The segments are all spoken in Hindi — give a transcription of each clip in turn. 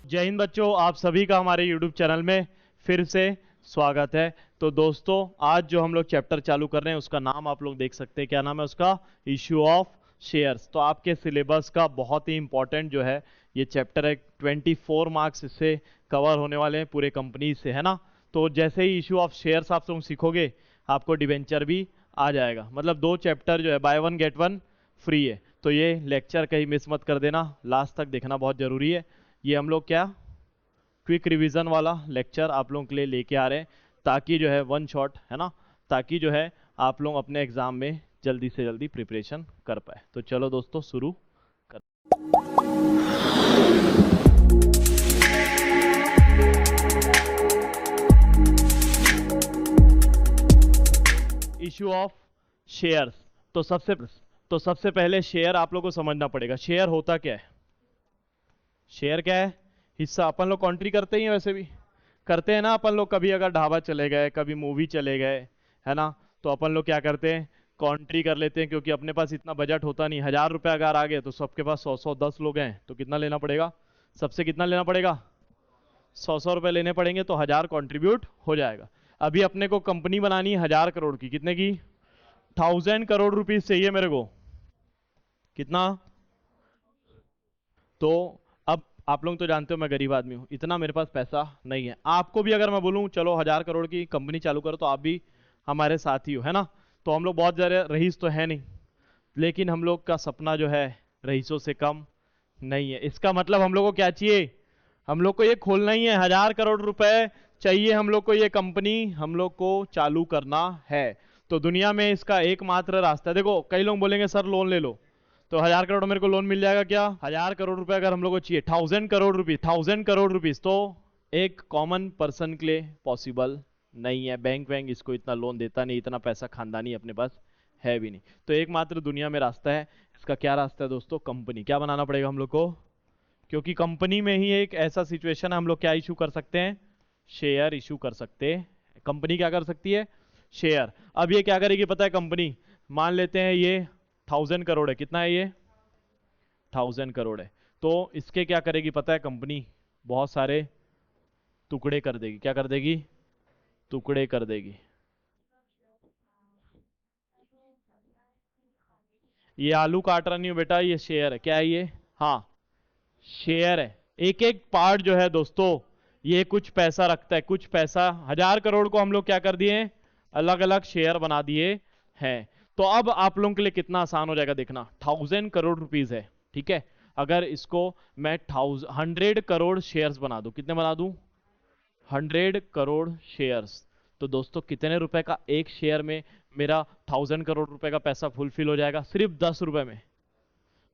जय हिंद बच्चों, आप सभी का हमारे YouTube चैनल में फिर से स्वागत है। तो दोस्तों, आज जो हम लोग चैप्टर चालू कर रहे हैं उसका नाम आप लोग देख सकते हैं। क्या नाम है उसका? Issue of shares. तो आपके सिलेबस का बहुत ही इंपॉर्टेंट जो है ये चैप्टर है। 24 मार्क्स इससे कवर होने वाले हैं पूरे कंपनी से, है ना। तो जैसे ही इशू ऑफ शेयर्स आप लोग सीखोगे आपको डिवेंचर भी आ जाएगा। मतलब 2 चैप्टर जो है बाय 1 गेट 1 फ्री है। तो ये लेक्चर कहीं मिस मत कर देना, लास्ट तक देखना बहुत जरूरी है। ये हम लोग क्या क्विक रिवीजन वाला लेक्चर आप लोगों के लिए लेके आ रहे हैं, ताकि जो है वन शॉट, है ना, ताकि जो है आप लोग अपने एग्जाम में जल्दी से जल्दी प्रिपरेशन कर पाए। तो चलो दोस्तों शुरू कर। Issue of shares. तो सबसे पहले शेयर आप लोगों को समझना पड़ेगा। शेयर होता क्या है? शेयर क्या है? हिस्सा। अपन लोग कॉन्ट्री करते ही हैं, वैसे भी करते हैं ना अपन लोग। कभी अगर ढाबा चले गए, कभी मूवी चले गए, है ना, तो अपन लोग क्या करते हैं? कॉन्ट्री कर लेते हैं, क्योंकि अपने पास इतना बजट होता नहीं। 1000 रुपये अगर आ गए तो सबके पास 100 10 लोग हैं तो कितना लेना पड़ेगा? सबसे कितना लेना पड़ेगा? 100 रुपये लेने पड़ेंगे, तो 1000 कॉन्ट्रीब्यूट हो जाएगा। अभी अपने को कंपनी बनानी है 1000 करोड़ की। कितने की? 1000 करोड़ रुपीज चाहिए मेरे को। कितना? तो अब आप लोग तो जानते हो मैं गरीब आदमी हूं, इतना मेरे पास पैसा नहीं है। आपको भी अगर मैं बोलूं चलो 1000 करोड़ की कंपनी चालू करो, तो आप भी हमारे साथ ही हो, है ना। तो हम लोग बहुत ज़्यादा रईस तो है नहीं, लेकिन हम लोग का सपना जो है रईसों से कम नहीं है। इसका मतलब हम लोग को क्या चाहिए? हम लोग को ये खोलना ही है। 1000 करोड़ रुपए चाहिए हम लोग को। ये कंपनी हम लोग को चालू करना है। तो दुनिया में इसका एकमात्र रास्ता है। देखो, कई लोग बोलेंगे सर लोन ले लो, तो 1000 करोड़ मेरे को लोन मिल जाएगा क्या? 1000 करोड़ रुपए अगर हम लोग को चाहिए, 1000 करोड़ रुपीज, 1000 करोड़ रुपीज तो एक कॉमन पर्सन के लिए पॉसिबल नहीं है। बैंक वैंक इसको इतना लोन देता नहीं, इतना पैसा खानदानी अपने पास है भी नहीं। तो एकमात्र दुनिया में रास्ता है। इसका क्या रास्ता है दोस्तों? कंपनी। क्या बनाना पड़ेगा हम लोग को? क्योंकि कंपनी में ही एक ऐसा सिचुएशन है, हम लोग क्या इशू कर सकते हैं? शेयर इशू कर सकते हैं। कंपनी क्या कर सकती है? शेयर। अब ये क्या करेगी पता है कंपनी? मान लेते हैं ये 1000 करोड़ है। कितना है ये? 1000 करोड़ है। तो इसके क्या करेगी पता है कंपनी? बहुत सारे टुकड़े कर देगी। क्या कर देगी? टुकड़े कर देगी। ये आलू काट रहा नहीं हूं बेटा, ये शेयर है। क्या है ये? हाँ, शेयर है। एक एक पार्ट जो है दोस्तों, ये कुछ पैसा रखता है, कुछ पैसा। 1000 करोड़ को हम लोग क्या कर दिए? अलग अलग शेयर बना दिए हैं। तो अब आप लोगों के लिए कितना आसान हो जाएगा देखना। 1000 करोड़ रुपीज है, ठीक है। अगर इसको मैं 100 करोड़ शेयर्स बना दूं, कितने बना दूं? 100 करोड़ शेयर्स। तो दोस्तों कितने रुपए का एक शेयर में मेरा 1000 करोड़ रुपए का पैसा फुलफिल हो जाएगा? सिर्फ 10 रुपए में।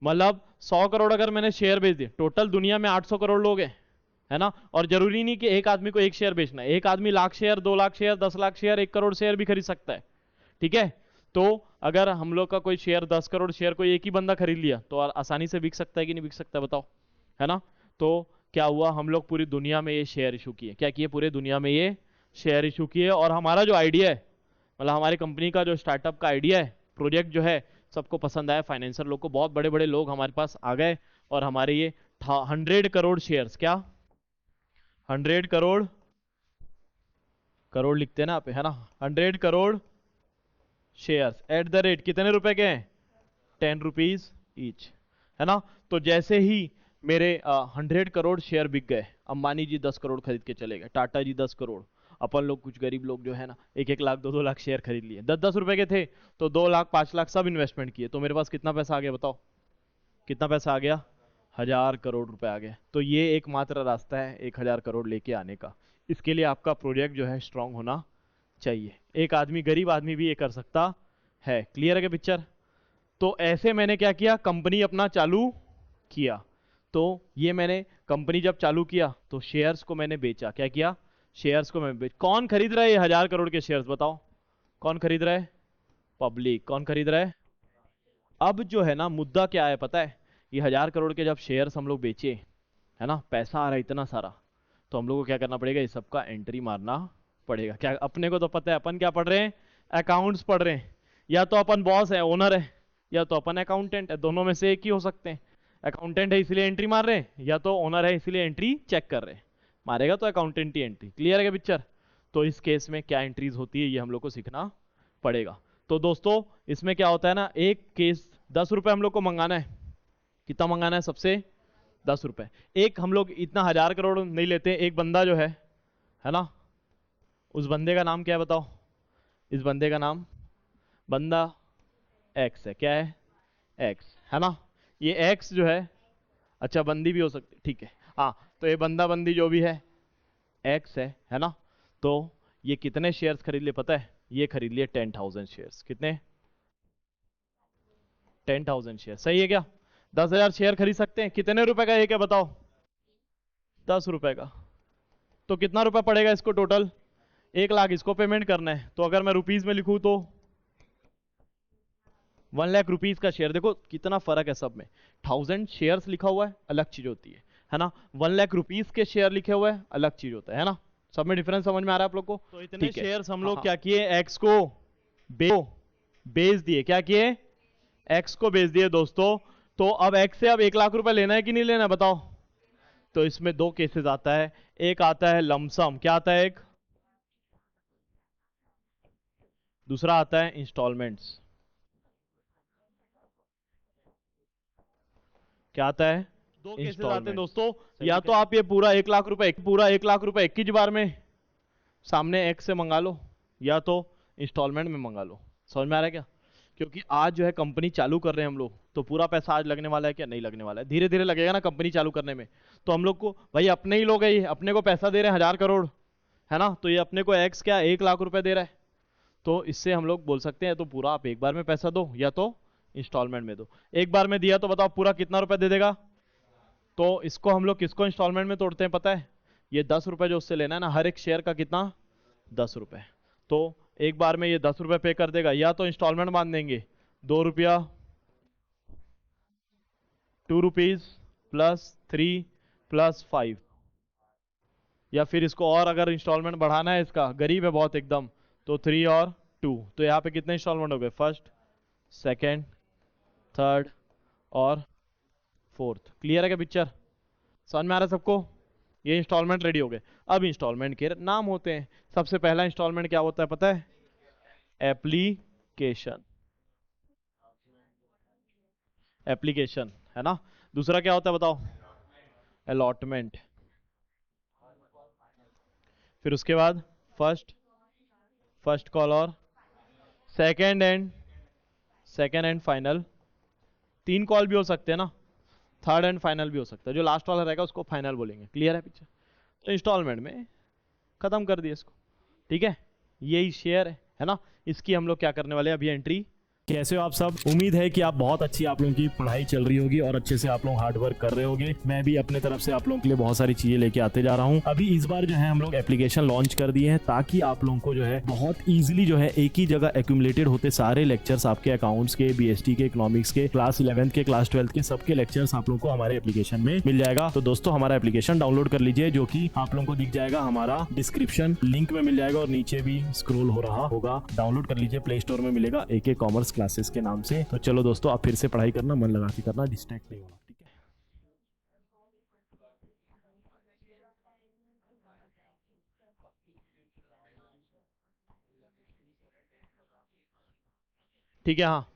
मतलब 100 करोड़ अगर मैंने शेयर बेच दिए, टोटल दुनिया में 800 करोड़ लोग हैं, है ना। और जरूरी नहीं कि एक आदमी को एक शेयर बेचना है। एक आदमी lakh share, 2 lakh share, 10 lakh share, 1 crore share भी खरीद सकता है, ठीक है। तो अगर हम लोग का कोई शेयर 10 करोड़ शेयर कोई एक ही बंदा खरीद लिया तो आसानी से बिक सकता है कि नहीं बिक सकता, बताओ, है ना। तो क्या हुआ? हम लोग पूरी दुनिया में ये शेयर इशू किए। क्या किए? पूरे दुनिया में ये शेयर इशू किए। और हमारा जो आइडिया है, मतलब हमारी कंपनी का जो स्टार्टअप का आइडिया है, प्रोजेक्ट जो है, सबको पसंद आया। फाइनेंशियल लोग को, बहुत बड़े बड़े लोग हमारे पास आ गए, और हमारे ये 100 करोड़ शेयर्स, क्या 100 करोड़, करोड़ लिखते हैं ना आप, है ना, 100 crore shares at the rate कितने रुपए के हैं? 10 रुपीज ईच, है ना। तो जैसे ही मेरे 100 करोड़ शेयर बिक गए, अंबानी जी 10 करोड़ खरीद के चले गए, टाटा जी 10 करोड़, अपन लोग कुछ गरीब लोग जो है ना 1 1 लाख 2 2 लाख शेयर खरीद लिए। 10 10 रुपए के थे, तो 2 लाख 5 लाख सब इन्वेस्टमेंट किए। तो मेरे पास कितना पैसा आ गया बताओ? कितना पैसा आ गया? 1000 करोड़ रुपए आ गए। तो ये एकमात्र रास्ता है 1000 करोड़ लेके आने का। इसके लिए आपका प्रोजेक्ट जो है स्ट्रांग होना चाहिए। एक आदमी, गरीब आदमी भी ये कर सकता है। क्लियर है क्या पिक्चर? तो ऐसे मैंने क्या किया, कंपनी अपना चालू किया। तो ये मैंने कंपनी जब चालू किया तो शेयर्स को मैंने बेचा। क्या किया? शेयर्स को मैं बेच। कौन खरीद रहा है ये 1000 करोड़ के शेयर्स, बताओ? कौन खरीद रहा है? पब्लिक। कौन खरीद रहा है? अब जो है ना मुद्दा क्या है पता है? ये 1000 करोड़ के जब शेयर्स हम लोग बेचे, है ना, पैसा आ रहा है इतना सारा, तो हम लोग को क्या करना पड़ेगा? इस सबका एंट्री मारना पड़ेगा। क्या अपने को तो पता है, अपन क्या पढ़ रहे हैं? अकाउंट्स पढ़ रहे हैं। या तो अपन बॉस है, ओनर है, या तो अपन अकाउंटेंट है, दोनों में से एक ही हो सकते हैं। अकाउंटेंट है इसलिए एंट्री मार रहे हैं, या तो ओनर है इसलिए एंट्री चेक कर रहे हैं। मारेगा तो अकाउंटेंट ही एंट्री। क्लियर है क्या पिक्चर? तो इस केस में क्या एंट्रीज होती है ये हम लोग को सीखना पड़ेगा। तो दोस्तों इसमें क्या होता है ना, एक केस 10 रुपए हम लोग को मंगाना है। कितना मंगाना है? सबसे 10 रुपए। एक हम लोग इतना 1000 करोड़ नहीं लेते। एक बंदा जो है ना, उस बंदे का नाम क्या है बताओ? इस बंदे का नाम बंदा एक्स है। क्या है? एक्स है ना। ये एक्स जो है, अच्छा बंदी भी हो सकती, ठीक है हाँ। तो ये बंदा बंदी जो भी है एक्स है ना। तो ये कितने शेयर्स खरीद लिए पता है? ये खरीद लिए 10,000 शेयर्स। कितने? 10,000 शेयर। सही है क्या? 10,000 शेयर खरीद सकते हैं। कितने रुपए का एक है बताओ? 10 रुपए का। तो कितना रुपए पड़ेगा इसको टोटल? 1 लाख इसको पेमेंट करना है। तो अगर मैं रुपीज में लिखूं तो 1 लाख रुपीज का शेयर। देखो कितना फर्क है सब में। 1000 शेयर्स लिखा हुआ है अलग चीज होती है ना। 1 लाख रुपीज के शेयर लिखे हुए हैं अलग चीज होता है ना। सब में डिफरेंस समझ में आ रहा है आप लोग को? तो इतने शेयर्स हम लोग क्या किए? एक्स को बेच दिए। क्या किए? एक्स को बेच दिए दोस्तों। तो अब एक्स से अब 1 लाख रुपए लेना है कि नहीं लेना बताओ? तो इसमें दो केसेस आता है। एक आता है लमसम। क्या आता है? एक। दूसरा आता है इंस्टॉलमेंट्स। क्या आता है? दो केसेस आते हैं दोस्तों। या तो आप ये पूरा 1 लाख रुपए एक ही बार में सामने एक्स से मंगा लो, या तो इंस्टॉलमेंट में मंगा लो। समझ में आ रहा है क्या? क्योंकि आज जो है कंपनी चालू कर रहे हैं हम लोग, तो पूरा पैसा आज लगने वाला है क्या? नहीं लगने वाला है, धीरे धीरे लगेगा ना कंपनी चालू करने में। तो हम लोग को भाई अपने ही लोग है, ये अपने को पैसा दे रहे हैं 1000 करोड़ है ना। तो ये अपने को एक्स क्या 1 लाख रुपए दे रहा है। तो इससे हम लोग बोल सकते हैं तो पूरा आप एक बार में पैसा दो, या तो इंस्टॉलमेंट में दो। एक बार में दिया तो बताओ पूरा कितना रुपए दे देगा? तो इसको हम लोग किसको इंस्टॉलमेंट में तोड़ते हैं पता है? ये 10 रुपए जो उससे लेना है ना, हर एक शेयर का कितना? 10 रुपए। तो एक बार में ये 10 रुपए पे कर देगा, या तो इंस्टॉलमेंट मान देंगे 2 रुपया, 2 रुपीज +3 +5, या फिर इसको और अगर इंस्टॉलमेंट बढ़ाना है, इसका गरीब है बहुत एकदम, तो 3 और 2। तो यहाँ पे कितने इंस्टॉलमेंट हो गए? फर्स्ट, सेकेंड, थर्ड और फोर्थ। क्लियर है क्या पिक्चर? समझ में आ रहा है सबको? ये इंस्टॉलमेंट रेडी हो गए। अब इंस्टॉलमेंट के नाम होते हैं। सबसे पहला इंस्टॉलमेंट क्या होता है पता है? एप्लीकेशन। एप्लीकेशन है ना। दूसरा क्या होता है बताओ? अलॉटमेंट। फिर उसके बाद फर्स्ट, फर्स्ट कॉल और सेकेंड एंड फाइनल। 3 कॉल भी हो सकते हैं ना। थर्ड एंड फाइनल भी हो सकता है। जो लास्ट वाला रहेगा उसको फाइनल बोलेंगे। क्लियर है पिक्चर? तो इंस्टॉलमेंट में खत्म कर दिया इसको। ठीक है, यही शेयर है ना। इसकी हम लोग क्या करने वाले हैं अभी? एंट्री। कैसे हो आप सब? उम्मीद है कि आप बहुत अच्छी आप लोगों की पढ़ाई चल रही होगी और अच्छे से आप लोग हार्ड वर्क कर रहे होगे। मैं भी अपने तरफ से आप लोगों के लिए बहुत सारी चीजें लेके आते जा रहा हूँ। अभी इस बार जो है हम लोग एप्लीकेशन लॉन्च कर दिए हैं, ताकि आप लोगों को जो है बहुत इजीली जो है एक ही जगह एक्यूमुलेटेड होते सारे लेक्चर्स आपके अकाउंट्स के, बीएसटी के, इकोनॉमिक्स के, क्लास 11th के, क्लास 12th के सबके लेक्चर्स आप लोगों को हमारे एप्लीकेशन में मिल जाएगा। तो दोस्तों हमारा एप्लीकेशन डाउनलोड कर लीजिए, जो की आप लोगों को दिख जाएगा हमारा डिस्क्रिप्शन लिंक में मिल जाएगा, और नीचे भी स्क्रोल हो रहा होगा। डाउनलोड कर लीजिए, प्ले स्टोर में मिलेगा AK कॉमर्स क्लासेस के नाम से। तो चलो दोस्तों आप फिर से पढ़ाई करना, मन लगा के करना, डिस्ट्रैक्ट नहीं होना। ठीक है, ठीक है हाँ।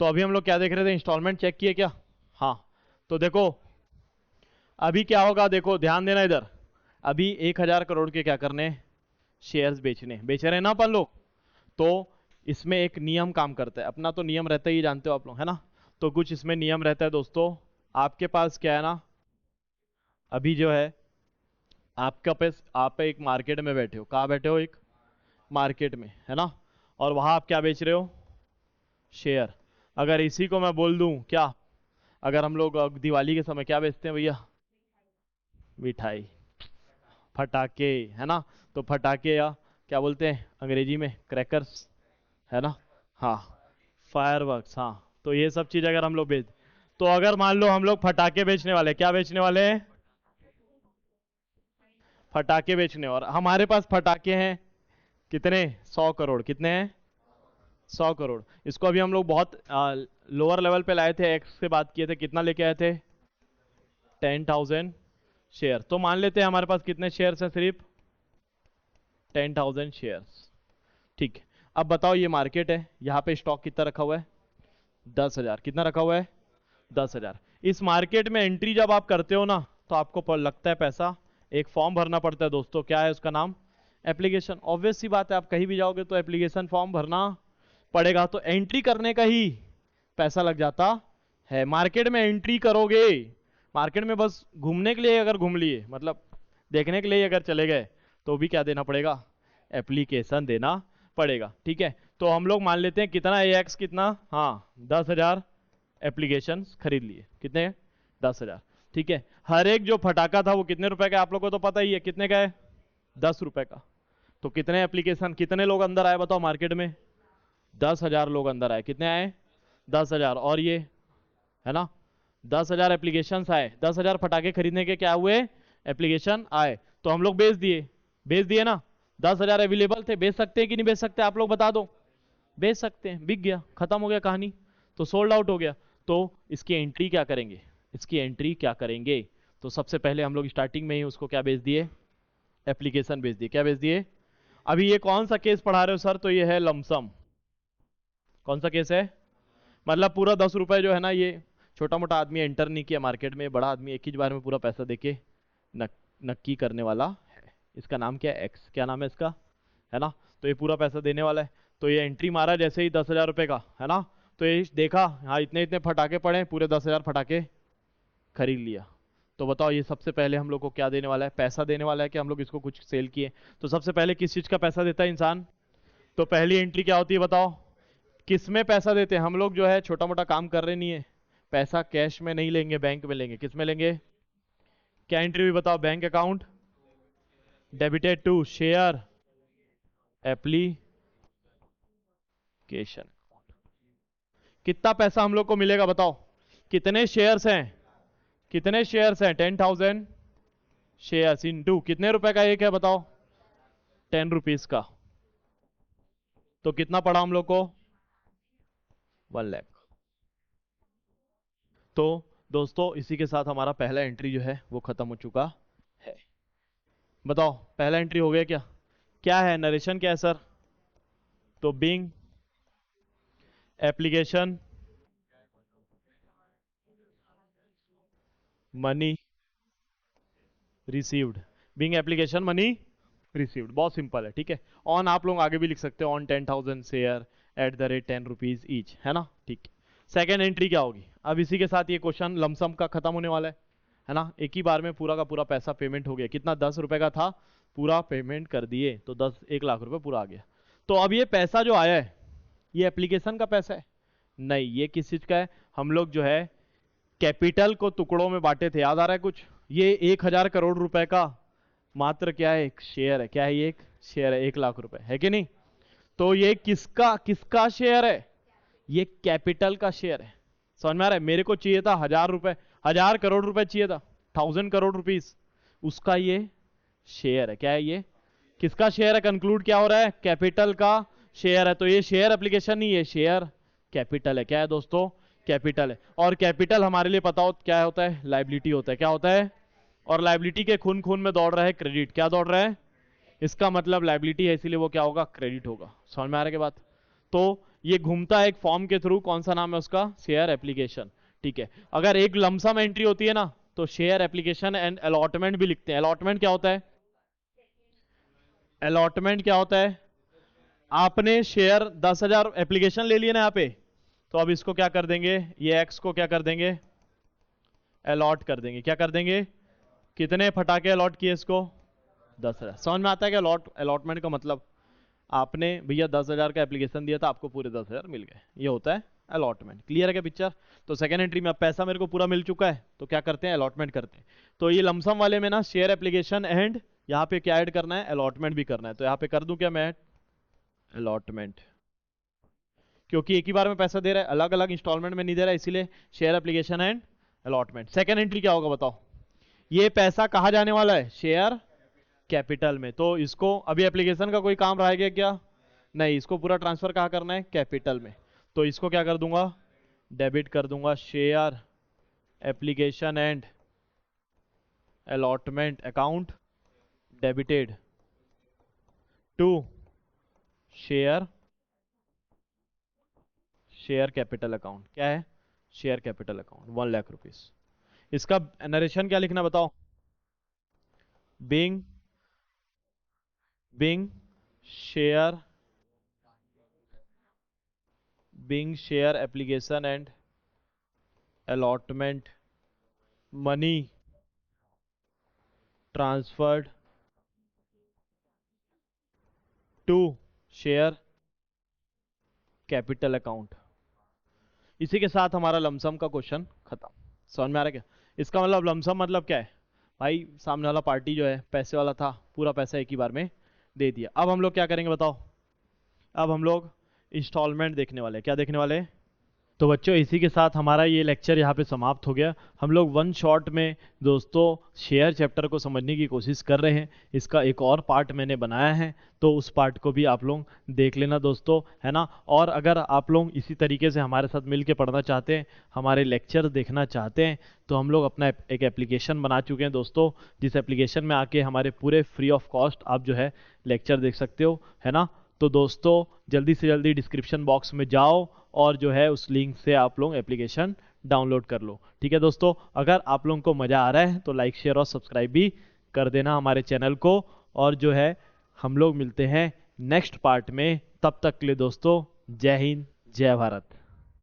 तो अभी हम लोग क्या देख रहे थे? इंस्टॉलमेंट चेक किए क्या? हाँ। तो देखो अभी क्या होगा, देखो ध्यान देना इधर। अभी 1000 करोड़ के क्या करने? शेयर्स बेच रहे हैं ना अपन लोग। तो इसमें एक नियम काम करता है। अपना तो नियम रहता है, ये जानते हो आप लोग है ना। तो कुछ इसमें नियम रहता है दोस्तों। आपके पास क्या है ना, अभी जो है आपका पैस आप एक मार्केट में बैठे हो। कहाँ बैठे हो? एक मार्केट में है ना। और वहां आप क्या बेच रहे हो? शेयर। अगर इसी को मैं बोल दूं क्या, अगर हम लोग दिवाली के समय क्या बेचते हैं भैया? मिठाई, फटाके है ना। तो फटाके या क्या बोलते हैं अंग्रेजी में? क्रैकर्स है ना। हाँ, फायरवर्क्स। हाँ, तो ये सब चीज अगर हम लोग बेच, तो अगर मान लो हम लोग फटाके बेचने वाले, क्या बेचने वाले हैं? फटाके बेचने। और हमारे पास फटाके हैं कितने? 100 करोड़। कितने हैं? 100 करोड़। इसको अभी हम लोग बहुत लोअर लेवल पे लाए थे, एक्स से बात किए थे, कितना लेके आए थे? 10,000 शेयर। तो मान लेते हैं हमारे पास कितने शेयर्स हैं, सिर्फ 10,000 शेयर्स। ठीक है, अब बताओ ये मार्केट है, यहाँ पे स्टॉक कितना रखा हुआ है, 10,000। कितना रखा हुआ है, 10,000। इस मार्केट में एंट्री जब आप करते हो ना, तो आपको लगता है पैसा, एक फॉर्म भरना पड़ता है दोस्तों, क्या है उसका नाम, एप्लीकेशन। ऑब्वियस सी बात है, आप कहीं भी जाओगे तो एप्लीकेशन फॉर्म भरना पड़ेगा, तो एंट्री करने का ही पैसा लग जाता है। मार्केट में एंट्री करोगे, मार्केट में बस घूमने के लिए अगर घूम लिए, मतलब देखने के लिए अगर चले गए, तो भी क्या देना पड़ेगा, एप्लीकेशन देना पड़ेगा। ठीक है, तो हम लोग मान लेते हैं कितना AX कितना, हाँ 10,000 एप्लीकेशन खरीद लिए। कितने, 10,000। ठीक है, हर एक जो फटाका था वो कितने रुपए का, आप लोगों को तो पता ही है कितने का है, 10 रुपए का। तो कितने एप्लीकेशन, कितने लोग अंदर आए बताओ मार्केट में, 10,000 लोग अंदर आए। कितने आए, 10,000। और ये है ना, 10,000 एप्लीकेशन आए, 10,000 फटाके खरीदने के क्या हुए, एप्लीकेशन आए। तो हम लोग बेच दिए ना, 10,000 अवेलेबल थे, बेच सकते हैं कि नहीं बेच सकते, आप लोग बता दो। बेच सकते हैं, बिक गया, खत्म हो गया कहानी, तो सोल्ड आउट हो गया। तो इसकी एंट्री क्या करेंगे, इसकी एंट्री क्या करेंगे, तो सबसे पहले हम लोग स्टार्टिंग में ही उसको क्या बेच दिए, एप्लीकेशन बेच दिए। क्या बेच दिए, अभी ये कौन सा केस पढ़ा रहे हो सर, तो ये है लमसम। कौन सा केस है, मतलब पूरा 10 रुपए जो है ना, ये छोटा मोटा आदमी एंटर नहीं किया मार्केट में, बड़ा आदमी एक ही बार में पूरा पैसा देके नक्की करने वाला है। इसका नाम क्या है, एक्स। क्या नाम है इसका, है ना, तो ये पूरा पैसा देने वाला है। तो ये एंट्री मारा जैसे ही 10,000 रुपए का, है ना, तो ये देखा हाँ इतने इतने फटाके पड़े, पूरे 10,000 फटाके खरीद लिया। तो बताओ ये सबसे पहले हम लोग को क्या देने वाला है, पैसा देने वाला है कि हम लोग इसको कुछ सेल किए। तो सबसे पहले किस चीज का पैसा देता है इंसान, तो पहली एंट्री क्या होती है बताओ, किस में पैसा देते हैं हम लोग, जो है छोटा मोटा काम कर रहे नहीं है, पैसा कैश में नहीं लेंगे, बैंक में लेंगे। किस में लेंगे, क्या एंट्री हुई बताओ, bank account debited to share application. कितना पैसा हम लोग को मिलेगा बताओ, कितने शेयर्स हैं, कितने शेयर्स हैं, 10,000 शेयर्स इनटू कितने रुपए का एक है बताओ, 10 रुपीज का। तो कितना पड़ा हम लोग को, 1 लाख। तो दोस्तों इसी के साथ हमारा पहला एंट्री जो है वो खत्म हो चुका है। बताओ पहला एंट्री हो गया क्या, क्या है नरेशन, क्या है सर, तो being application money received, being application money received, बहुत सिंपल है। ठीक है, ऑन आप लोग आगे भी लिख सकते हो, on 10,000 share at the rate 10 rupees each, है ना। ठीक, सेकेंड एंट्री क्या होगी, अब इसी के साथ ये क्वेश्चन लमसम का खत्म होने वाला है ना, एक ही बार में पूरा का पूरा पैसा पेमेंट हो गया। कितना, 10 रुपए का था, पूरा पेमेंट कर दिए, तो 1 लाख रुपए पूरा आ गया। तो अब ये पैसा जो आया है, ये एप्लीकेशन का पैसा है, नहीं ये किस चीज का है, हम लोग जो है कैपिटल को टुकड़ों में बांटे थे, याद आ रहा है कुछ, ये 1,000 करोड़ रुपए का मात्र क्या है, एक शेयर है। क्या है, ये एक शेयर है, 1 लाख रुपए है कि नहीं। तो ये किसका किसका शेयर है, ये कैपिटल का शेयर है। समझ में आ रहा है, मेरे को चाहिए था 1,000 रुपए, 1,000 करोड़ रुपए चाहिए था, 1,000 करोड़ रुपीस, उसका ये शेयर है। क्या है ये, किसका शेयर है, कंक्लूड क्या हो रहा है, कैपिटल का शेयर है। तो ये शेयर एप्लीकेशन नहीं है, शेयर कैपिटल है। क्या है दोस्तों, कैपिटल है। और कैपिटल हमारे लिए पता हो क्या होता है, लाइबिलिटी होता है। क्या होता है, और लाइबिलिटी के खून खून में दौड़ रहा है क्रेडिट। क्या दौड़ रहा है, इसका मतलब लाइबिलिटी है, इसीलिए वो क्या होगा, क्रेडिट होगा। समझ में आ रहा है के बात। तो ये घूमता है एक फॉर्म के थ्रू, कौन सा नाम है उसका, शेयर एप्लीकेशन। ठीक है, अगर एक लमसम एंट्री होती है ना, तो शेयर एप्लीकेशन एंड अलॉटमेंट भी लिखते हैं। अलॉटमेंट क्या होता है, अलॉटमेंट क्या होता है, आपने शेयर 10,000 एप्लीकेशन ले लिए ना यहाँ पे, तो अब इसको क्या कर देंगे, ये एक्स को क्या कर देंगे, अलॉट कर देंगे। क्या कर देंगे, कितने फटाके अलॉट किए इसको, 10,000। समझ में आता है कि अलॉटमेंट का मतलब, आपने भैया 10,000 का एप्लीकेशन दिया था, आपको पूरे 10,000 मिल गए, ये होता है अलॉटमेंट। क्लियर है क्या पिक्चर। तो सेकंड एंट्री में अब पैसा मेरे को पूरा मिल चुका है, तो क्या करते हैं, अलॉटमेंट करते हैं। तो ये लमसम वाले में ना शेयर एप्लीकेशन एंड यहाँ पे क्या ऐड करना है, अलॉटमेंट भी करना है। तो यहाँ पे कर दूं क्या मैं, अलॉटमेंट, क्योंकि एक ही बार में पैसा दे रहा है, अलग अलग इंस्टॉलमेंट में नहीं दे रहा है, इसीलिए share application and allotment. Second entry क्या होगा बताओ, ये पैसा कहाँ जाने वाला है, शेयर कैपिटल में। तो इसको अभी एप्लीकेशन का कोई काम रह गया क्या, नहीं, इसको पूरा ट्रांसफर कहाँ करना है, कैपिटल में। तो इसको क्या कर दूंगा, डेबिट कर दूंगा, share application and allotment account debited to share capital account। क्या है? Share capital account 1 lakh rupees. इसका नरेशन क्या लिखना बताओ? Being share application and allotment money transferred to share capital account। इसी के साथ हमारा लमसम का क्वेश्चन खत्म। समझ में आ रहा है क्या? इसका मतलब लमसम मतलब क्या है भाई? सामने वाला पार्टी जो है पैसे वाला था, पूरा पैसा एक ही बार में दे दिया। अब हम लोग क्या करेंगे बताओ? अब हम लोग इंस्टॉलमेंट देखने वाले हैं। क्या देखने वाले हैं? तो बच्चों इसी के साथ हमारा ये लेक्चर यहाँ पे समाप्त हो गया। हम लोग वन शॉट में दोस्तों शेयर चैप्टर को समझने की कोशिश कर रहे हैं। इसका एक और पार्ट मैंने बनाया है, तो उस पार्ट को भी आप लोग देख लेना दोस्तों, है ना। और अगर आप लोग इसी तरीके से हमारे साथ मिल के पढ़ना चाहते हैं, हमारे लेक्चर देखना चाहते हैं, तो हम लोग अपना एक एप्लीकेशन बना चुके हैं दोस्तों, जिस एप्लीकेशन में आके हमारे पूरे फ्री ऑफ कॉस्ट आप जो है लेक्चर देख सकते हो, है ना। तो दोस्तों जल्दी से जल्दी डिस्क्रिप्शन बॉक्स में जाओ और जो है उस लिंक से आप लोग एप्लीकेशन डाउनलोड कर लो। ठीक है दोस्तों, अगर आप लोगों को मज़ा आ रहा है तो लाइक शेयर और सब्सक्राइब भी कर देना हमारे चैनल को। और जो है हम लोग मिलते हैं नेक्स्ट पार्ट में। तब तक के लिए दोस्तों जय हिंद जय भारत।